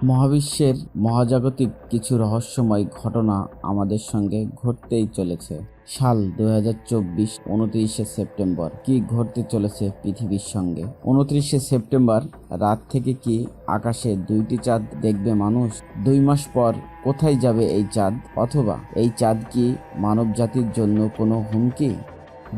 মহাবিশ্বের মহাজাগতিক কিছু রহস্যময় ঘটনা আমাদের সঙ্গে ঘটতেই চলেছে। সাল 2024, 29শে সেপ্টেম্বর। কি ঘটতে চলেছে পৃথিবীর সঙ্গে? 29শে সেপ্টেম্বর রাত থেকে কি আকাশে দুইটি চাঁদ দেখবে মানুষ? 2 মাস পর কোথায় যাবে এই চাঁদ? অথবা এই চাঁদ কি মানব জাতির জন্য কোনো হুমকি?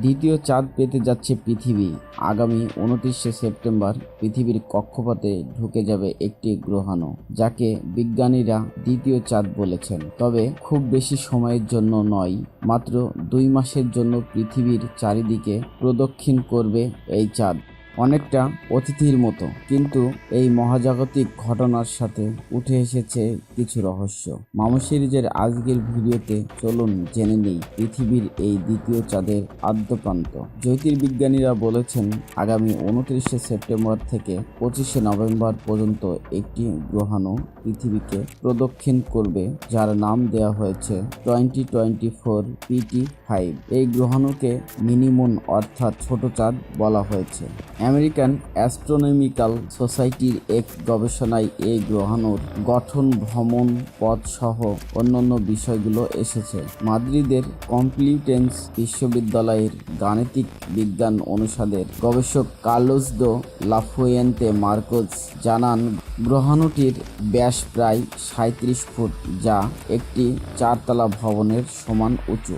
দ্বিতীয় চাঁদ পেতে যাচ্ছে পৃথিবী। আগামী 29শে সেপ্টেম্বর পৃথিবীর কক্ষপথে ঢুকে যাবে একটি গ্রহাণু, যাকে বিজ্ঞানীরা দ্বিতীয় চাঁদ বলেছেন। তবে খুব বেশি সময়ের জন্য নয়, মাত্র 2 মাসের জন্য পৃথিবীর চারিদিকে প্রদক্ষিণ করবে এই চাঁদ, অনেকটা অতিথির মতো। কিন্তু এই মহাজাগতিক ঘটনার সাথে উঠে এসেছে কিছু রহস্য। মামু সিরিজের আজকের ভিডিওতে চলুন জেনে নেই পৃথিবীর এই দ্বিতীয় চাঁদের আদ্যপ্রান্ত। জ্যোতির্বিজ্ঞানীরা বলেছেন আগামী 29শে সেপ্টেম্বর থেকে 25শে নভেম্বর পর্যন্ত একটি গ্রহাণু পৃথিবীকে প্রদক্ষিণ করবে, যার নাম দেওয়া হয়েছে 2024 PT5। এই গ্রহাণুকে মিনিমুন অর্থাৎ ছোট চাঁদ বলা হয়েছে। আমেরিকান অ্যাস্ট্রোনমিক্যাল সোসাইটির এক গবেষণায় এই গ্রহাণুর গঠন, ভ্রমণ পথ সহ অন্যান্য বিষয়গুলো এসেছে। মাদ্রিদের কমপ্লুটেন্স বিশ্ববিদ্যালয়ের গাণিতিক বিজ্ঞান অনুষদের গবেষক কার্লোস দো লাফুয়েন্তে মার্কোস জানান, গ্রহাণুটির ব্যাস প্রায় 37 ফুট, যা একটি 4তলা ভবনের সমান উঁচু।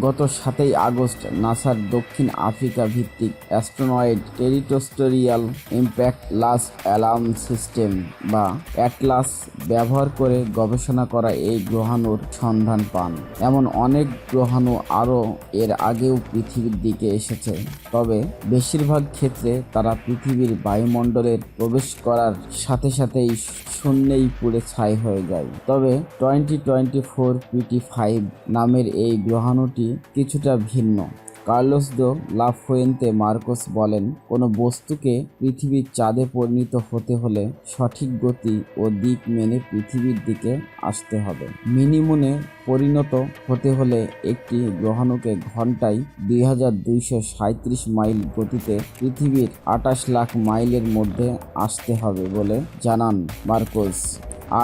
গত 7ই আগস্ট নাসার দক্ষিণ আফ্রিকা ভিত্তিক asteroid territorial impact last alarm system বা অ্যাটলাস ব্যবহার করে গবেষণা করা এই গ্রহাণুর সন্ধান পান। এমন অনেক গ্রহাণু আরও এর আগেও পৃথিবীর দিকে এসেছে, তবে বেশিরভাগ ক্ষেত্রে তারা পৃথিবীর বায়ুমণ্ডলের প্রবেশ করার সাথে সাথেই শূন্যেই পুড়ে ছাই হয়ে যায়। তবে 2024 PT5 নামের এই গ্রহাণুটি কিছুটা ভিন্ন। কার্লোস দো লাফুয়েন্তে মার্কোস বলেন, কোনো বস্তুকে পৃথিবীর চাঁদে পরিণত হতে হলে সঠিক গতি ও দিক মেনে পৃথিবীর দিকে আসতে হবে। মিনিমুনে পরিণত হতে হলে একটি গ্রহাণুকে ঘন্টায় 2237 মাইল গতিতে পৃথিবীর 28 লাখ মাইলের মধ্যে আসতে হবে বলে জানান মার্কোস।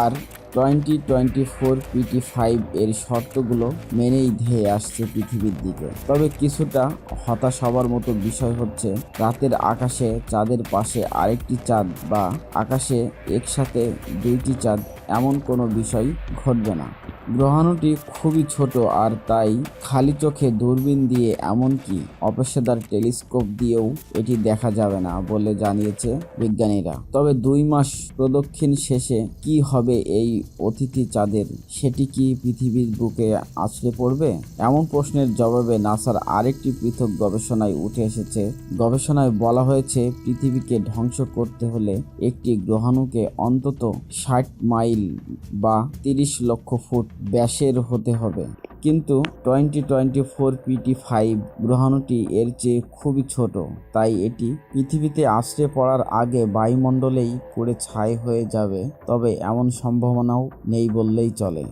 আর 2024 PT5 এর শর্তগুলো মেনেই ধেয়ে আসছে পৃথিবীর দিকে। তবে কিছুটা হতাশ হবার মতো বিষয় হচ্ছে, রাতের আকাশে চাঁদের পাশে আরেকটি চাঁদ বা আকাশে একসাথে দুইটি চাঁদ এমন কোনো বিষয় ঘটবে না। গ্রহাণুটি খুবই ছোট, আর তাই খালি চোখে দূরবীন দিয়ে এমনকি অপেশাদার টেলিস্কোপ দিয়েও এটি দেখা যাবে না বলে জানিয়েছে বিজ্ঞানীরা। তবে 2 মাস প্রদক্ষিণ শেষে কি হবে এই অতিথি চাঁদের? সেটি কি পৃথিবীর বুকে আছড়ে পড়বে? এমন প্রশ্নের জবাবে নাসার আরেকটি পৃথক গবেষণায় উঠে এসেছে। গবেষণায় বলা হয়েছে, পৃথিবীকে ধ্বংস করতে হলে একটি গ্রহাণুকে অন্তত 60 মাইল বা 30 লক্ষ ফুট ব্যাসের হতে হবে। কিন্তু 2024 PT5 গ্রহাণুটি এর চেয়ে খুবই ছোট, তাই এটি পৃথিবীতে আছড়ে পড়ার আগে বায়ুমণ্ডলেই পুড়ে ছাই হয়ে যাবে। তবে এমন সম্ভাবনাও নেই বললেই চলে।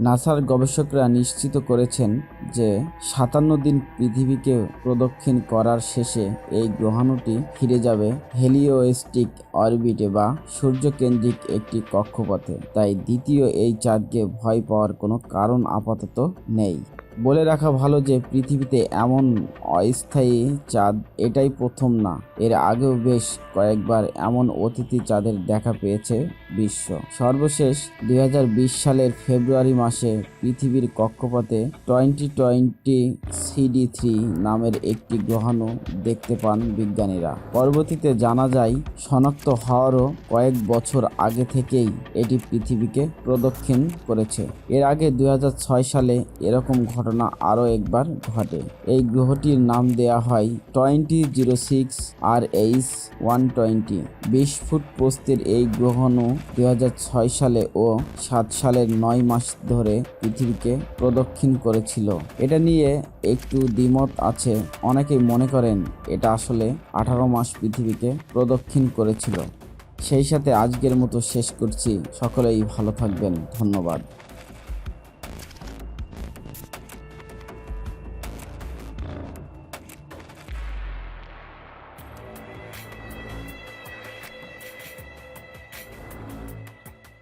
নাসার গবেষকরা নিশ্চিত করেছেন যে 57 দিন পৃথিবীকে প্রদক্ষিণ করার শেষে এই গ্রহাণুটি ফিরে যাবে হেলিওস্টিক অরবিটে বা সূর্যকেন্দ্রিক একটি কক্ষপথে। তাই দ্বিতীয় এই চাঁদকে ভয় পাওয়ার কোনো কারণ আপাতত নেই। বলে রাখা ভালো যে পৃথিবীতে এমন অস্থায়ী চাঁদ এটাই প্রথম না। এর আগেও বেশ কয়েকবার এমন অতিথি চাঁদের দেখা পেয়েছে বিশ্ব। সর্বশেষ 2020 সালের ফেব্রুয়ারি মাসে পৃথিবীর কক্ষপথে 2020 CD3 নামের একটি গ্রহাণু দেখতে পান বিজ্ঞানীরা। পরবর্তীতে জানা যায়, শনাক্ত হওয়ারও কয়েক বছর আগে থেকেই এটি পৃথিবীকে প্রদক্ষিণ করেছে। এর আগে 2006 সালে এরকম ঘটনা আরও একবার ঘটে। এই গ্রহটির নাম দেয়া হয় 2006 RH120। 20 ফুট প্রস্থের এই গ্রহাণু 2006 সালে ও 7 সালের 9 মাস ধরে পৃথিবীকে প্রদক্ষিণ করেছিল। এটা নিয়ে একটু দ্বিমত আছে। অনেকেই মনে করেন এটা আসলে 18 মাস পৃথিবীকে প্রদক্ষিণ করেছিল। সেই সাথে আজকের মতো শেষ করছি। সকলেই ভালো থাকবেন। ধন্যবাদ।